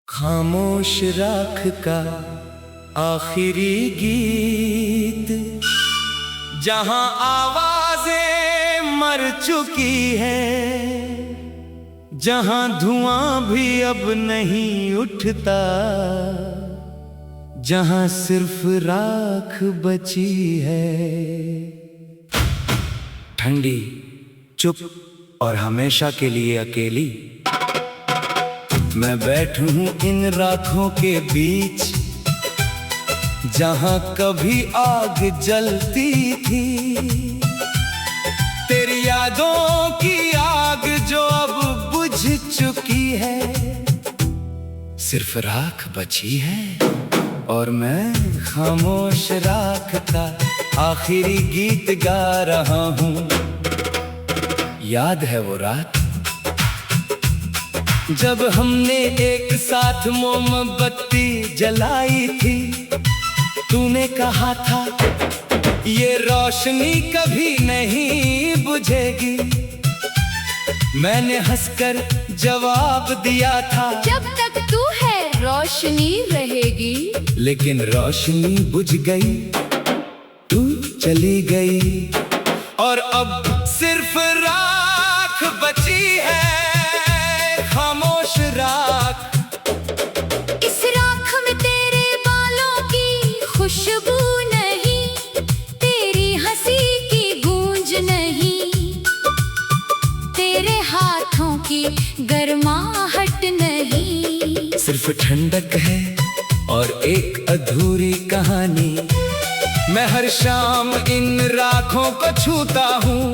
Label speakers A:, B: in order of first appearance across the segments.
A: खामोश राख का आखिरी गीत, जहां आवाजें मर चुकी है, जहां धुआं भी अब नहीं उठता, जहां सिर्फ राख बची है। ठंडी, चुप और हमेशा के लिए अकेली मैं बैठूं हूं इन राखों के बीच, जहां कभी आग जलती थी। तेरी यादों की आग जो अब बुझ चुकी है, सिर्फ राख बची है और मैं खामोश राख का आखिरी गीत गा रहा हूं। याद है वो रात जब हमने एक साथ मोमबत्ती जलाई थी। तूने कहा था ये रोशनी कभी नहीं बुझेगी, मैंने हंसकर जवाब दिया था
B: जब तक तू है रोशनी रहेगी।
A: लेकिन रोशनी बुझ गई, तू चली गई और अब सिर्फ राख बची है, खामोश राख।
B: इस राख में तेरे बालों की खुशबू नहीं, तेरी हंसी की गूंज नहीं, तेरे हाथों की गर्माहट नहीं।
A: सिर्फ ठंडक है और एक अधूरी कहानी। मैं हर शाम इन राखों को छूता हूँ,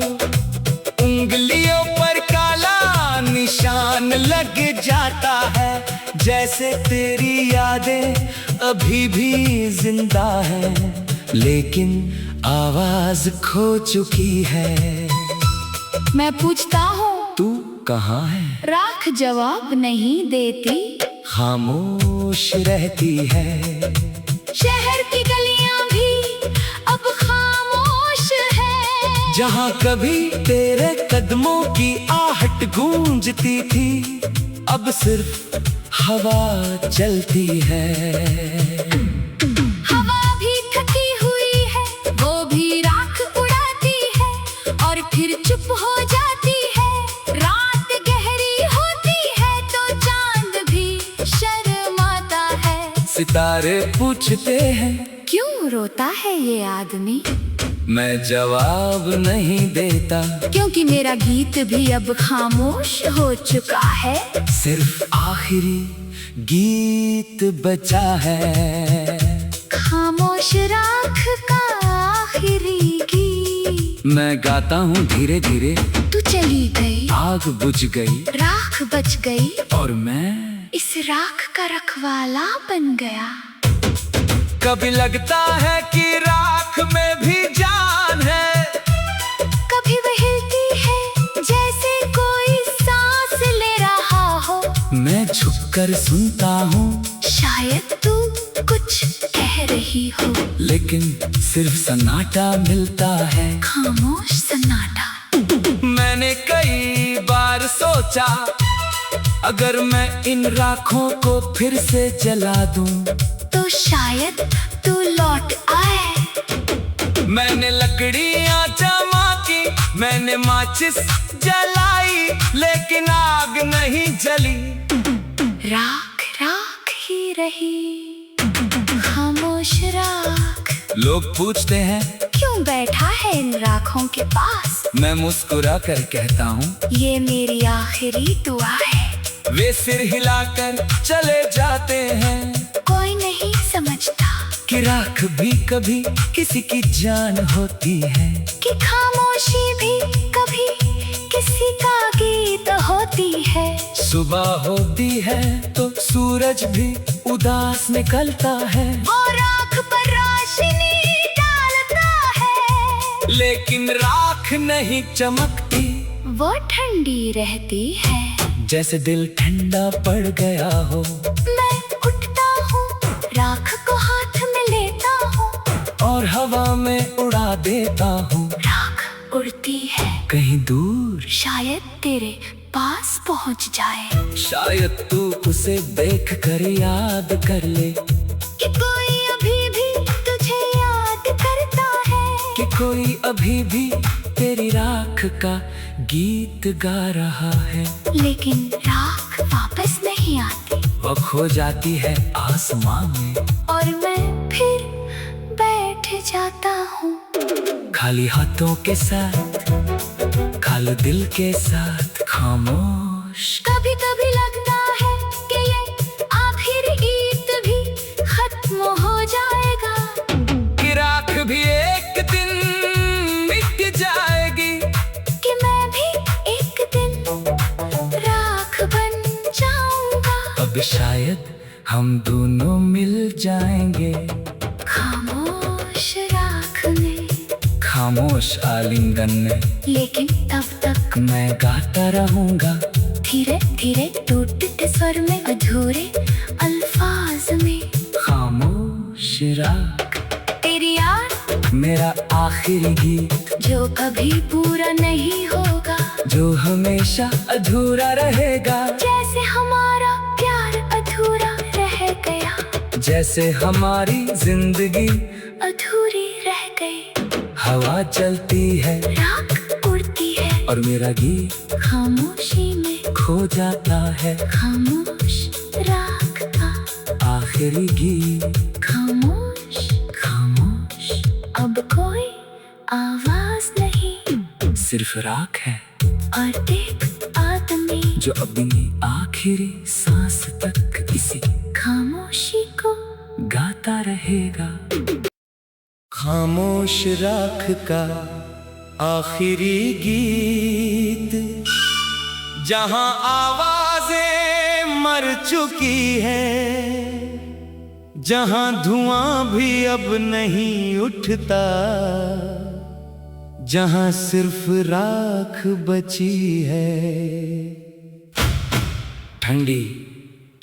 A: उंगलियों पर काला निशान लग जाता है, जैसे तेरी यादें अभी भी जिंदा हैं, लेकिन आवाज खो चुकी है।
B: मैं पूछता हूँ
A: तू कहाँ है?
B: राख जवाब नहीं देती,
A: खामोश रहती है।
B: शहर की गलियां भी अब खामोश है,
A: जहाँ कभी तेरे कदमों की आहट गूंजती थी, अब सिर्फ हवा चलती है।
B: हवा भी थकी हुई है, वो भी राख उड़ाती है और फिर चुप हो जाती है। रात गहरी होती है तो चांद भी शर्माता है।
A: सितारे पूछते हैं
B: क्यों रोता है ये आदमी?
A: मैं जवाब नहीं देता,
B: क्योंकि मेरा गीत भी अब खामोश हो चुका है।
A: सिर्फ आखिरी गीत बचा है,
B: खामोश राख का आखिरी गीत।
A: मैं गाता हूँ धीरे धीरे,
B: तू चली गई,
A: आग बुझ गई,
B: राख बच गई
A: और मैं
B: इस राख का रखवाला बन गया।
A: कभी लगता है कि राख में भी जान है,
B: कभी वह हिलती है जैसे कोई सांस ले रहा हो।
A: मैं झुककर सुनता हूँ,
B: शायद तू कुछ कह रही हो,
A: लेकिन सिर्फ सन्नाटा मिलता है।
B: खामोश सन्नाटा।
A: मैंने कई बार सोचा अगर मैं इन राखों को फिर से जला दूं,
B: तो शायद तू लौट आए।
A: मैंने लकड़ियां जमा की, मैंने माचिस जलाई, लेकिन आग नहीं जली।
B: राख राख ही रही, खामोश राख।
A: लोग पूछते हैं
B: क्यों बैठा है इन राखों के पास?
A: मैं मुस्कुरा कर कहता हूँ
B: ये मेरी आखिरी दुआ है।
A: वे सिर हिलाकर चले जाते हैं।
B: कोई नहीं समझता
A: कि राख भी कभी किसी की जान होती है,
B: कि खामोशी भी कभी किसी का गीत होती है।
A: सुबह होती है तो सूरज भी उदास निकलता है,
B: वो राख पर रोशनी डालता है,
A: लेकिन राख नहीं चमकती,
B: वो ठंडी रहती है।
A: जैसे दिल ठंडा पड़ गया हो।
B: मैं उठता हूँ, राख को हाथ में लेता हूँ
A: और हवा में उड़ा देता हूँ।
B: राख उड़ती है
A: कहीं दूर,
B: शायद तेरे पास पहुँच पहुंच जाए।
A: शायद तू उसे देख कर याद कर ले
B: कि कोई अभी भी तुझे याद करता है,
A: कि कोई अभी भी तेरी राख का गीत गा रहा है।
B: लेकिन राख वापस नहीं आती
A: वो खो जाती है आसमां में,
B: और मैं फिर बैठ जाता हूँ
A: खाली हाथों के साथ, खाली दिल के साथ खामोश।
B: कभी कभी लगता है कि ये आखिरी गीत भी खत्म हो जाएगा,
A: कि राख भी एक दिन मिट जाएगी,
B: कि मैं भी एक दिन राख बन जाऊंगा।
A: अब शायद हम दोनों मिल जाएंगे
B: खामोश राख में,
A: खामोश आलिंगन में।
B: लेकिन तब तक
A: मैं गाता रहूंगा
B: धीरे धीरे टूटते स्वर में, अधूरे अल्फाज में।
A: खामोश राख
B: तेरी याद
A: मेरा आखिरी गीत,
B: जो कभी पूरा नहीं होगा,
A: जो हमेशा अधूरा रहेगा।
B: जैसे हमारा प्यार अधूरा रह गया,
A: जैसे हमारी जिंदगी
B: अधूरी रह गई।
A: हवा चलती है,
B: राख उड़ती है,
A: और मेरा गीत
B: खामोशी में
A: खो जाता है।
B: खामोश राख का
A: आखिरी गीत
B: खामोश,
A: खामोश,
B: अब कोई आवाज नहीं,
A: सिर्फ राख है
B: और एक आदमी
A: जो अपनी आखिरी सांस तक इसी
B: खामोशी को
A: गाता रहेगा। खामोश राख का आखिरी गीत, जहां आवाजें मर चुकी है, जहां धुआं भी अब नहीं उठता, जहां सिर्फ राख बची है। ठंडी,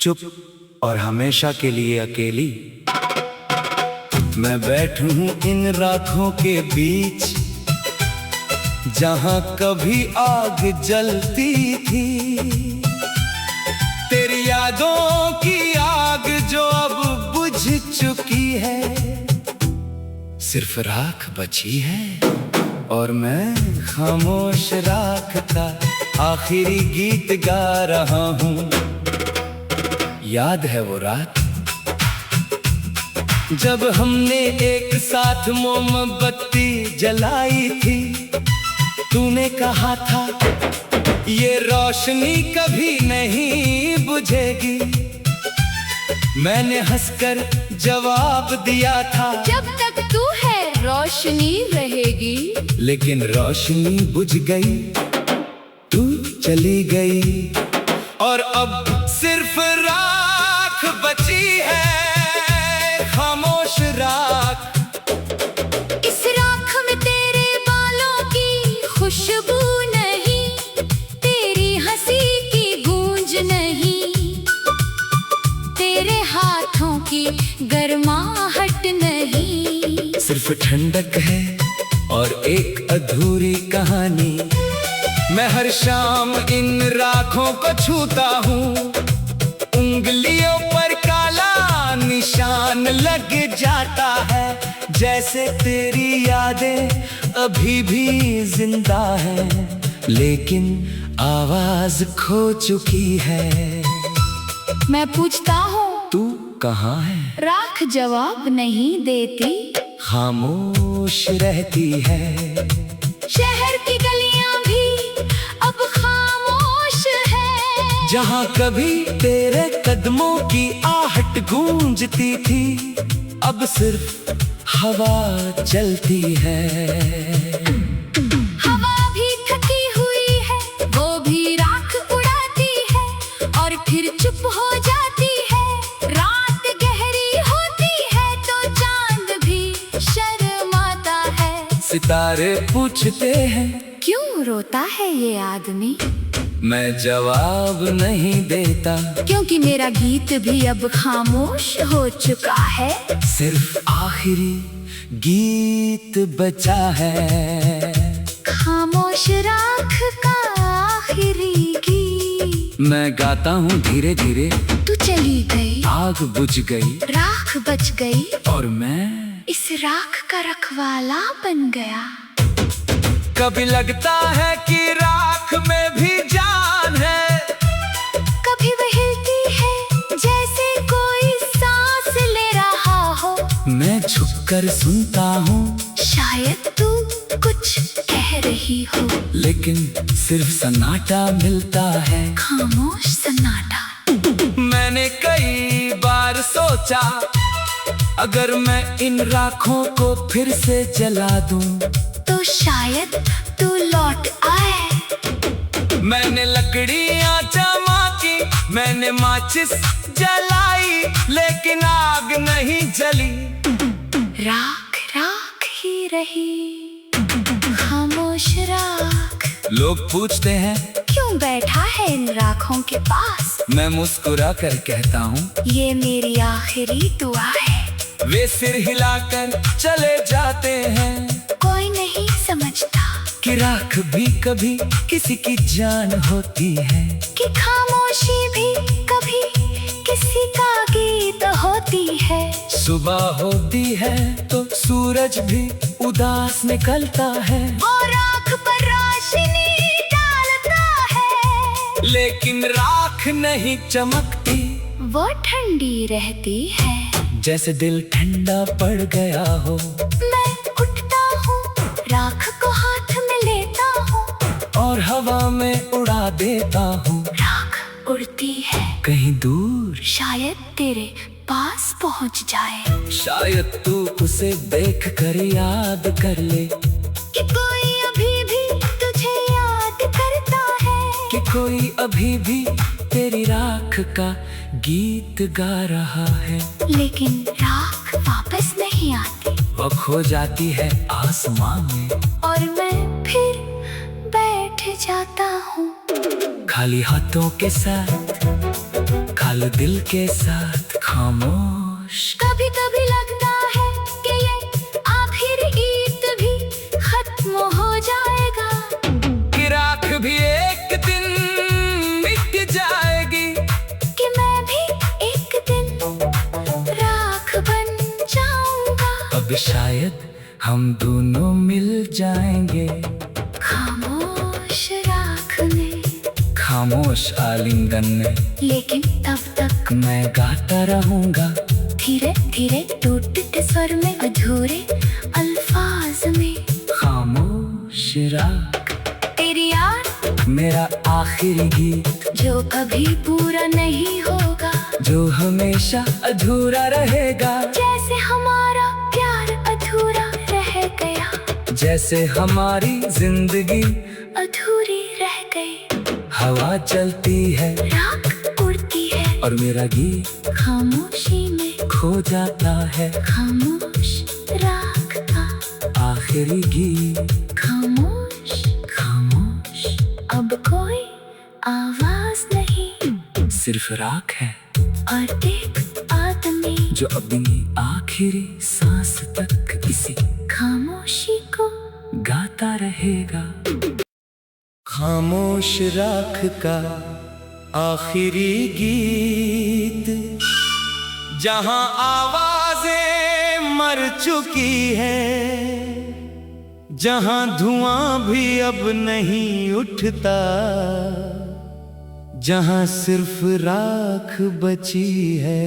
A: चुप और हमेशा के लिए अकेली मैं बैठूं हूं इन राखों के बीच, जहां कभी आग जलती थी। तेरी यादों की आग जो अब बुझ चुकी है, सिर्फ राख बची है, और मैं खामोश राख का आखिरी गीत गा रहा हूं। याद है वो रात जब हमने एक साथ मोमबत्ती जलाई थी। तूने कहा था ये रोशनी कभी नहीं बुझेगी, मैंने हंसकर जवाब दिया था
B: जब तक तू है रोशनी रहेगी।
A: लेकिन रोशनी बुझ गई, तू चली गई, और अब सिर्फ राख बची है, खामोश राख।
B: इस राख में तेरे बालों की खुशबू नहीं, तेरी हंसी की गूंज नहीं, तेरे हाथों की गर्माहट नहीं,
A: सिर्फ ठंडक है और एक अधूरी कहानी। मैं हर शाम इन राखों को छूता हूँ, उंगलियों पर काला निशान लग जाता है, जैसे तेरी यादें अभी भी जिंदा है, लेकिन आवाज खो चुकी है।
B: मैं पूछता हूँ
A: तू कहाँ है?
B: राख जवाब नहीं देती,
A: खामोश रहती है।
B: शहर की गलियां भी अब खामोश है,
A: जहाँ कभी तेरे कदमों की आहट गूंजती थी, अब सिर्फ हवा चलती है।
B: हवा भी थकी हुई है, वो भी राख उड़ाती है, और फिर चुप हो जाती है। रात गहरी होती है तो चांद भी शर्माता है।
A: सितारे पूछते हैं
B: क्यों रोता है ये आदमी?
A: मैं जवाब नहीं देता,
B: क्योंकि मेरा गीत भी अब खामोश हो चुका है।
A: सिर्फ आखिरी गीत बचा है।
B: खामोश राख का आखिरी गीत।
A: मैं गाता हूँ धीरे धीरे,
B: तू चली गई,
A: आग बुझ गई
B: राख बच गई,
A: और मैं
B: इस राख का रखवाला बन गया।
A: कभी लगता है कि राख में भी जान है,
B: कभी वह हिलती है जैसे कोई सांस ले रहा हो।
A: मैं झुककर सुनता हूँ,
B: शायद तू कुछ कह रही हो,
A: लेकिन सिर्फ सन्नाटा मिलता है।
B: खामोश सन्नाटा।
A: मैंने कई बार सोचा, अगर मैं इन राखों को फिर से जला दूं,
B: तो शायद तू लौट आए।
A: मैंने लकड़ियां जमा की, मैंने माचिस जलाई, लेकिन आग नहीं जली।
B: राख राख ही रही, खामोश राख।
A: लोग पूछते हैं
B: क्यों बैठा है इन राखों के पास?
A: मैं मुस्कुरा कर कहता हूँ,
B: ये मेरी आखिरी दुआ है।
A: वे सिर हिलाकर चले जाते हैं।
B: कोई नहीं समझता
A: कि राख भी कभी किसी की जान होती है,
B: कि खामोशी भी कभी किसी का गीत होती है।
A: सुबह होती है तो सूरज भी उदास निकलता है,
B: वो राख पर रोशनी डालता है,
A: लेकिन राख नहीं चमकती।
B: वो ठंडी रहती है,
A: जैसे दिल ठंडा पड़ गया हो।
B: मैं उठता हूँ, राख को हाथ में लेता हूँ,
A: और हवा में उड़ा देता हूँ।
B: राख उड़ती है
A: कहीं दूर,
B: शायद तेरे पास पहुँच जाए।
A: शायद तू उसे देख कर याद कर ले,
B: कि कोई अभी भी तुझे याद करता है,
A: कि कोई अभी भी तेरी राख का गीत गा रहा है।
B: लेकिन राख वापस नहीं आती,
A: वो खो जाती है आसमां में,
B: और मैं फिर बैठ जाता हूँ
A: खाली हाथों के साथ, खाली दिल के साथ, खामोश।
B: कभी कभी लगता है कि ये आखिरी गीत भी खत्म हो जाएगा,
A: कि राख भी एक दिन मिट जाएगी,
B: कि मैं भी एक दिन राख बन जाऊंगा।
A: अब शायद हम दोनों मिल जाएंगे,
B: खामोश राख में,
A: खामोश आलिंगन में।
B: लेकिन तब तक
A: मैं गाता रहूंगा,
B: धीरे धीरे टूटते स्वर में, अधूरे अल्फाज में।
A: खामोश राख
B: तेरी याद
A: मेरा आखिरी गीत,
B: जो कभी पूरा नहीं होगा,
A: जो हमेशा अधूरा रहेगा।
B: जैसे हमारा प्यार अधूरा रह गया,
A: जैसे हमारी जिंदगी
B: अधूरी रह गई।
A: हवा चलती है,
B: राख उड़ती है,
A: और मेरा गीत
B: खामोशी में
A: खो जाता है।
B: खामोश राख का
A: आखिरी गीत,
B: खामोश।
A: खामोश।
B: अब कोई आवाज नहीं,
A: सिर्फ राख है,
B: और एक आदमी
A: जो अपनी आखिरी सांस तक इसी
B: खामोशी को
A: गाता रहेगा। खामोश राख का आखिरी गीत, जहां आवाजें मर चुकी है, जहां धुआं भी अब नहीं उठता, जहां सिर्फ राख बची है।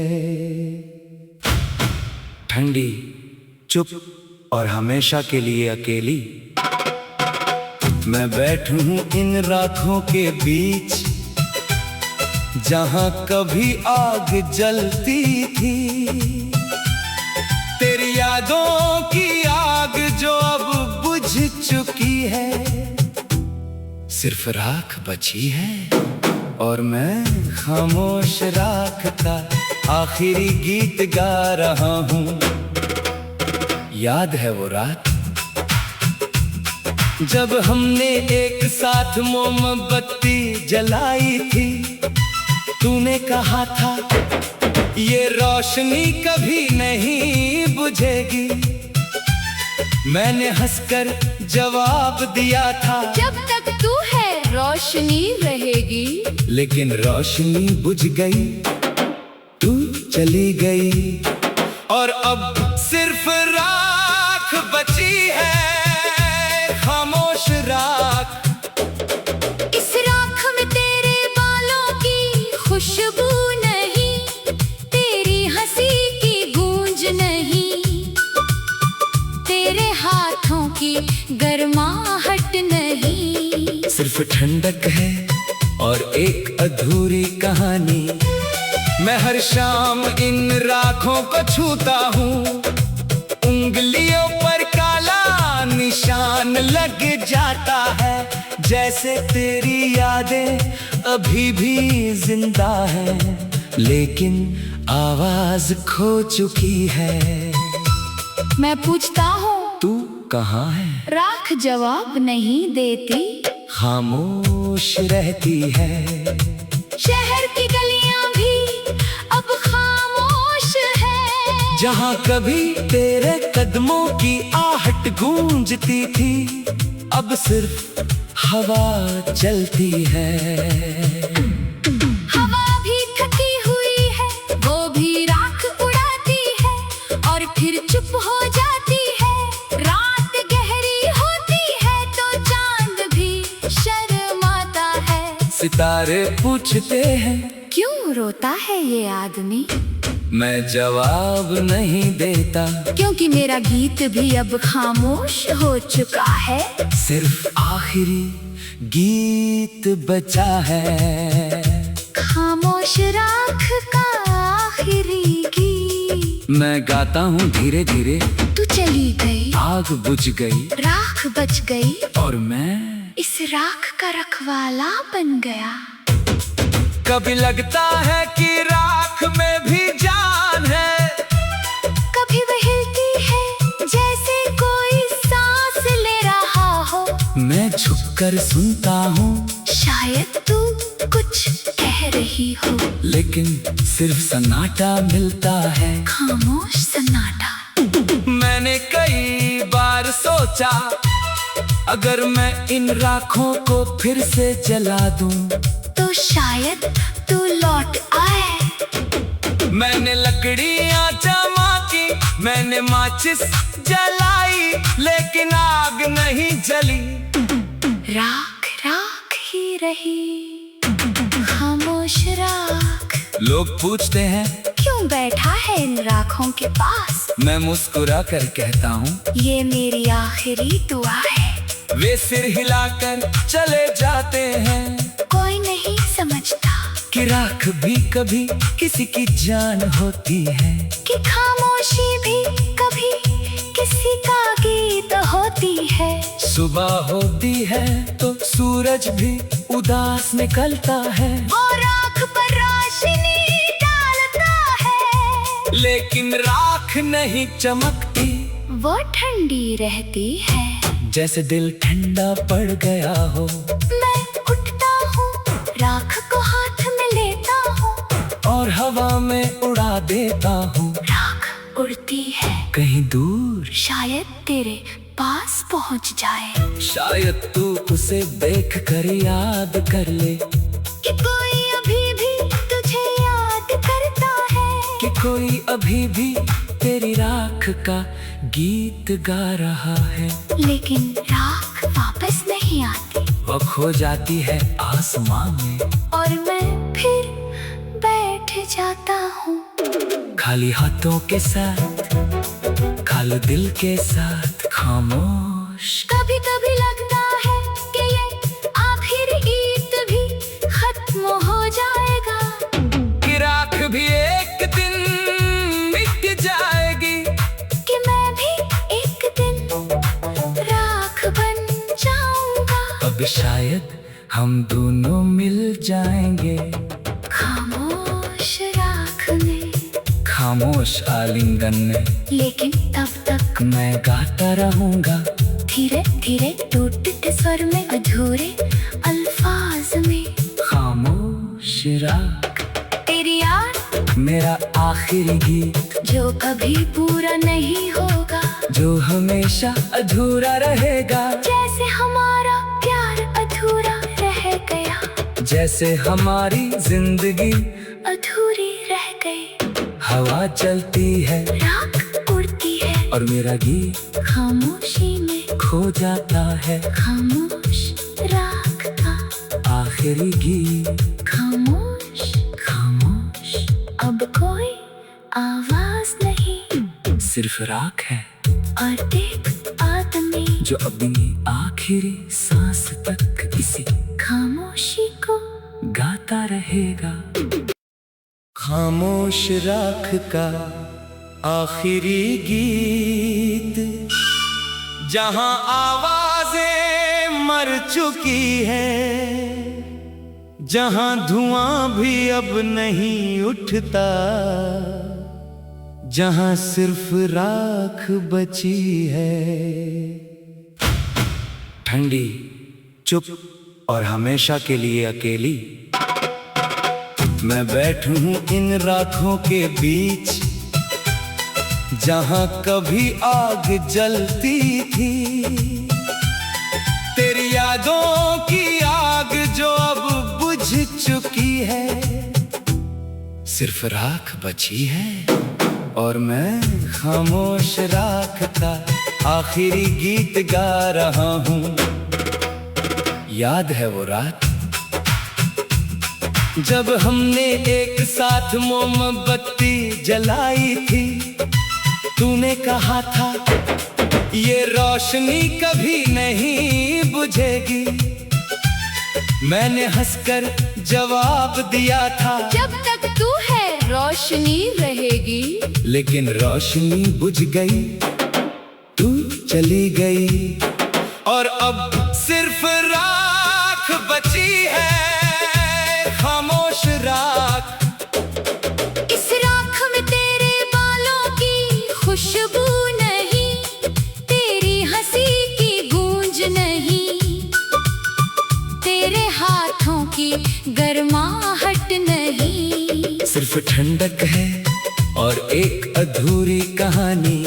A: ठंडी, चुप और हमेशा के लिए अकेली, मैं बैठूं हूं इन राखों के बीच, जहां कभी आग जलती थी। तेरी यादों की आग जो अब बुझ चुकी है, सिर्फ राख बची है, और मैं खामोश राख का आखिरी गीत गा रहा हूँ। याद है वो रात जब हमने एक साथ मोमबत्ती जलाई थी। तूने कहा था ये रोशनी कभी नहीं बुझेगी, मैंने हंसकर जवाब दिया था
B: जब तक तू है रोशनी रहेगी।
A: लेकिन रोशनी बुझ गई, तू चली गई, और अब सिर्फ राख बची है, खामोश राख।
B: इस राख में तेरे बालों की खुशबू नहीं, तेरी हंसी की गूंज नहीं, तेरे हाथों की गर्माहट नहीं।
A: सिर्फ ठंडक है और एक अधूरी कहानी। मैं हर शाम इन राखों को छूता हूँ, उंगलियों पर काला निशान लग जाता है, जैसे तेरी यादें अभी भी जिंदा है, लेकिन आवाज खो चुकी है।
B: मैं पूछता हूँ
A: तू कहाँ है?
B: राख जवाब नहीं देती,
A: खामोश रहती है।
B: शहर की गलियां भी अब खामोश है।
A: जहाँ कभी तेरे कदमों की आहट गूंजती थी, अब सिर्फ हवा चलती है।
B: हवा भी थकी हुई है, वो भी राख उड़ाती है, और फिर चुप हो जाती है। रात गहरी होती है तो चांद भी शर्माता है।
A: सितारे पूछते हैं,
B: क्यों रोता है ये आदमी?
A: मैं जवाब नहीं देता,
B: क्योंकि मेरा गीत भी अब खामोश हो चुका है।
A: सिर्फ आखिरी गीत बचा है,
B: खामोश राख का आखिरी गीत।
A: मैं गाता हूँ धीरे धीरे,
B: तू चली गई,
A: आग बुझ गई,
B: राख बच गई,
A: और मैं
B: इस राख का रखवाला बन गया।
A: कभी लगता है कि राख में भी जान है,
B: कभी वह हिलती है जैसे कोई सांस ले रहा हो।
A: मैं झुककर सुनता हूँ,
B: शायद तू कुछ कह रही हो,
A: लेकिन सिर्फ सन्नाटा मिलता है,
B: खामोश सन्नाटा।
A: मैंने कई बार सोचा, अगर मैं इन राखों को फिर से जला दूं,
B: तो शायद तू लौट आए।
A: मैंने लकड़ियाँ जमा की, मैंने माचिस जलाई, लेकिन आग नहीं जली।
B: राख राख ही रही, खामोश राख।
A: लोग पूछते हैं,
B: क्यों बैठा है इन राखों के पास?
A: मैं मुस्कुरा कर कहता हूँ,
B: ये मेरी आखिरी दुआ है।
A: वे सिर हिलाकर चले जाते हैं।
B: कोई नहीं समझता
A: कि राख भी कभी किसी की जान होती है,
B: कि खामोशी भी कभी किसी का गीत होती है।
A: सुबह होती है तो सूरज भी उदास निकलता है,
B: वो राख पर रोशनी डालता है,
A: लेकिन राख नहीं चमकती,
B: वो ठंडी रहती है।
A: जैसे दिल ठंडा पड़ गया हो।
B: मैं उठता हूँ, राख को हाथ में लेता हूँ,
A: और हवा में उड़ा देता हूँ।
B: राख उड़ती है
A: कहीं दूर,
B: शायद तेरे पास पहुँच जाए।
A: शायद तू उसे देख कर याद कर ले,
B: कि कोई अभी भी तुझे याद करता है,
A: कि कोई अभी भी तेरी राख का गीत गा रहा है।
B: लेकिन राख वापस नहीं आती,
A: वो खो जाती है आसमां में,
B: और मैं फिर बैठ जाता हूँ
A: खाली हाथों के साथ, खाली दिल के साथ, खामोश।
B: कभी कभी लगता है कि ये आखिरी गीत भी खत्म हो जाएगा,
A: कि राख भी एक दिन मिट जाएगी,
B: कि मैं भी एक दिन राख बन जाऊंगा।
A: अब शायद हम दोनों मिल जाएंगे,
B: खामोश राख में,
A: खामोश आलिंगन में।
B: लेकिन तब तक
A: मैं गाता रहूंगा,
B: धीरे धीरे टूटते स्वर में, अधूरे अल्फाज में।
A: खामोश राख,
B: तेरी याद
A: मेरा आखिरी गीत,
B: जो कभी पूरा नहीं होगा,
A: जो हमेशा अधूरा रहेगा।
B: जैसे हमारा प्यार अधूरा रह
A: जैसे हमारी जिंदगी
B: अधूरी रह गई।
A: हवा चलती है,
B: राख उड़ती है,
A: और मेरा गीत
B: खामोशी में
A: खो जाता है।
B: खामोश राख का
A: आखिरी गीत
B: खामोश।
A: खामोश,
B: अब कोई आवाज नहीं,
A: सिर्फ राख है
B: और एक आदमी
A: जो अपनी आखिरी सांस तक इसी
B: खामोशी को
A: गाता रहेगा। खामोश राख का आखिरी गीत, जहां आवाजें मर चुकी है, जहां धुआं भी अब नहीं उठता, जहां सिर्फ राख बची है। ठंडी, चुप और हमेशा के लिए अकेली मैं बैठूं हूं इन राखों के बीच, जहां कभी आग जलती थी। तेरी यादों की आग जो अब बुझ चुकी है, सिर्फ राख बची है, और मैं खामोश राख का आखिरी गीत गा रहा हूं। याद है वो रात जब हमने एक साथ मोमबत्ती जलाई थी। तूने कहा था ये रोशनी कभी नहीं बुझेगी, मैंने हंसकर जवाब दिया था,
B: जब तक तू है रोशनी रहेगी।
A: लेकिन रोशनी बुझ गई, तू चली गई, और अब सिर्फ राख बची है, खामोश राख।
B: इस राख में तेरे बालों की खुशबू नहीं, तेरी हंसी की गूंज नहीं, तेरे हाथों की गर्माहट नहीं,
A: सिर्फ ठंडक है और एक अधूरी कहानी।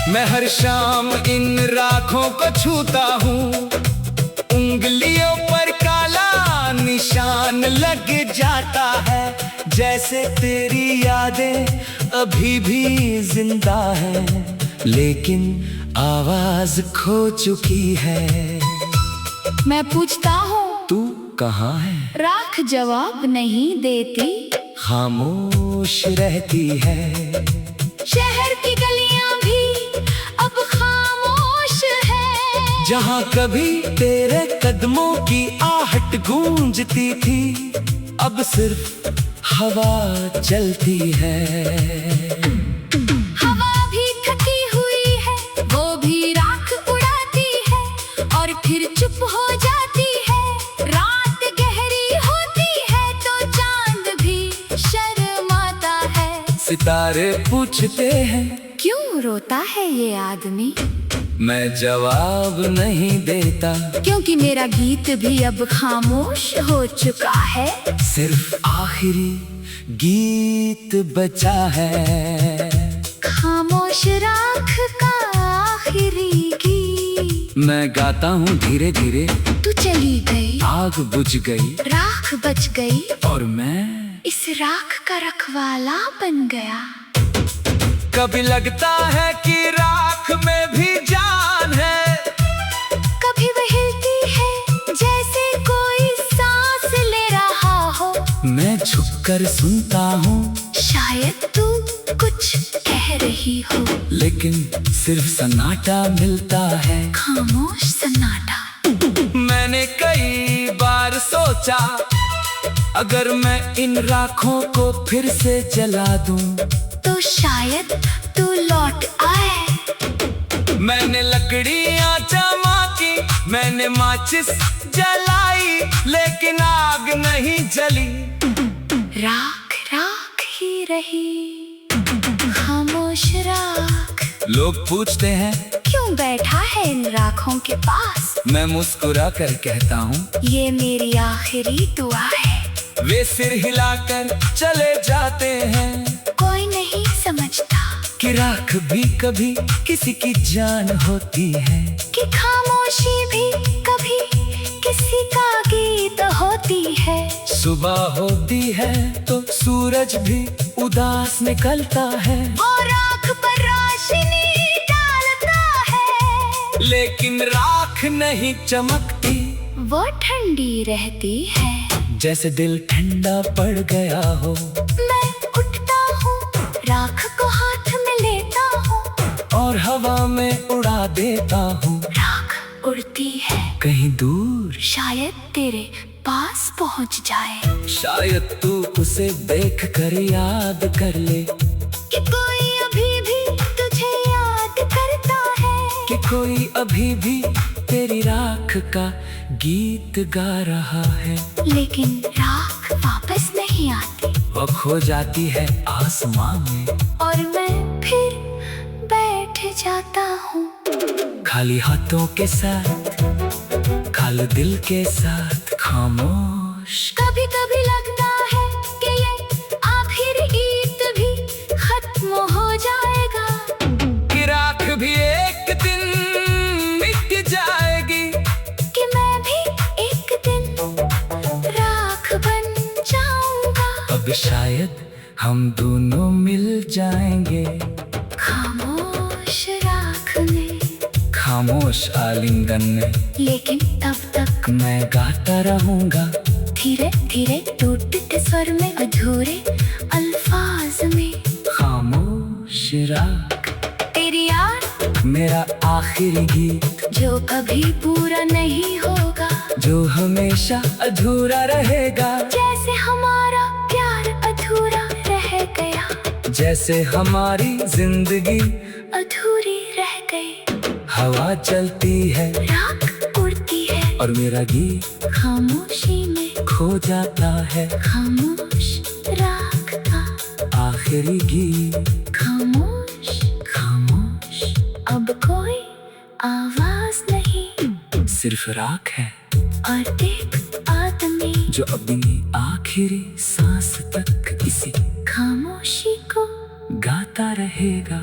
A: मैं हर शाम इन राखों को छूता हूँ, उंगलियों पर काला निशान लग जाता है, जैसे तेरी यादें अभी भी जिंदा हैं, लेकिन आवाज खो चुकी है।
B: मैं पूछता हूँ
A: तू कहाँ है?
B: राख जवाब नहीं देती,
A: खामोश रहती है।
B: शहर की गलियां भी अब खामोश है,
A: जहाँ कभी तेरे कदमों की आहट गूंजती थी, अब सिर्फ हवा चलती है।
B: हवा भी थकी हुई है, वो भी राख उड़ाती है, और फिर चुप हो जाती है। रात गहरी होती है तो चांद भी शर्माता है।
A: सितारे पूछते हैं
B: क्यों रोता है ये आदमी?
A: मैं जवाब नहीं देता,
B: क्योंकि मेरा गीत भी अब खामोश हो चुका है।
A: सिर्फ आखिरी गीत बचा है,
B: खामोश राख का आखिरी गीत।
A: मैं गाता हूँ धीरे धीरे,
B: तू चली गई,
A: आग बुझ गई,
B: राख बच गई,
A: और मैं
B: इस राख का रखवाला बन गया।
A: कभी लगता है कि राख में भी जान है,
B: कभी वह हिलती है जैसे कोई सांस ले रहा हो।
A: मैं झुककर सुनता हूँ,
B: शायद तू कुछ कह रही हो,
A: लेकिन सिर्फ सन्नाटा मिलता है।
B: खामोश सन्नाटा।
A: मैंने कई बार सोचा, अगर मैं इन राखों को फिर से जला दूं,
B: तो शायद तू लौट आए।
A: मैंने लकड़ियां चमकी, मैंने माचिस जलाई, लेकिन आग नहीं जली।
B: राख राख ही रही, खामोश राख।
A: लोग पूछते हैं
B: क्यों बैठा है इन राखों के पास?
A: मैं मुस्कुरा कर कहता हूँ,
B: ये मेरी आखिरी दुआ है।
A: वे सिर हिलाकर चले जाते हैं।
B: कोई नहीं समझता
A: कि राख भी कभी किसी की जान होती है,
B: कि खामोशी भी कभी किसी का गीत होती है।
A: सुबह होती है तो सूरज भी उदास निकलता है,
B: वो राख पर रोशनी डालता है,
A: लेकिन राख नहीं चमकती,
B: वो ठंडी रहती है।
A: जैसे दिल ठंडा पड़ गया हो।
B: मैं उठता हूँ, राख को हाथ में लेता हूँ,
A: और हवा में उड़ा देता हूँ।
B: राख उड़ती है
A: कहीं दूर,
B: शायद तेरे पास पहुँच जाए,
A: शायद तू उसे देख कर याद कर ले
B: कि कोई अभी भी तुझे याद करता है,
A: कि कोई अभी भी तेरी राख का गीत गा रहा है।
B: लेकिन राख वापस नहीं आती,
A: वो खो जाती है आसमां में,
B: और मैं फिर बैठ जाता हूँ
A: खाली हाथों के साथ, खाली दिल के साथ, खामोश।
B: कभी कभी लगता है कि ये आखिर गीत भी खत्म हो जाएगा,
A: कि राख भी एक दिन मिट जाएगी,
B: कि मैं भी एक दिन राख बन जाऊंगा।
A: अब शायद हम दोनों मिल जाएंगे,
B: खामोश राख में,
A: खामोश आलिंगन में।
B: लेकिन तब तक
A: मैं गाता रहूंगा,
B: धीरे धीरे टूटते स्वर में, अधूरे अल्फाज में।
A: खामोश राख
B: तेरी याद
A: मेरा आखिरी गीत,
B: जो कभी पूरा नहीं होगा,
A: जो हमेशा अधूरा रहेगा।
B: जैसे हमारा प्यार अधूरा रह गया,
A: जैसे हमारी जिंदगी
B: अधूरी रह गई।
A: हवा चलती है,
B: राख उड़ती है,
A: और मेरा गीत
B: खामोशी में
A: खो जाता है।
B: खामोश राख का
A: आखिरी गीत,
B: खामोश,
A: खामोश,
B: अब कोई आवाज नहीं,
A: सिर्फ राख है,
B: और एक आदमी
A: जो अपनी आखिरी सांस तक इसी
B: खामोशी को
A: गाता रहेगा।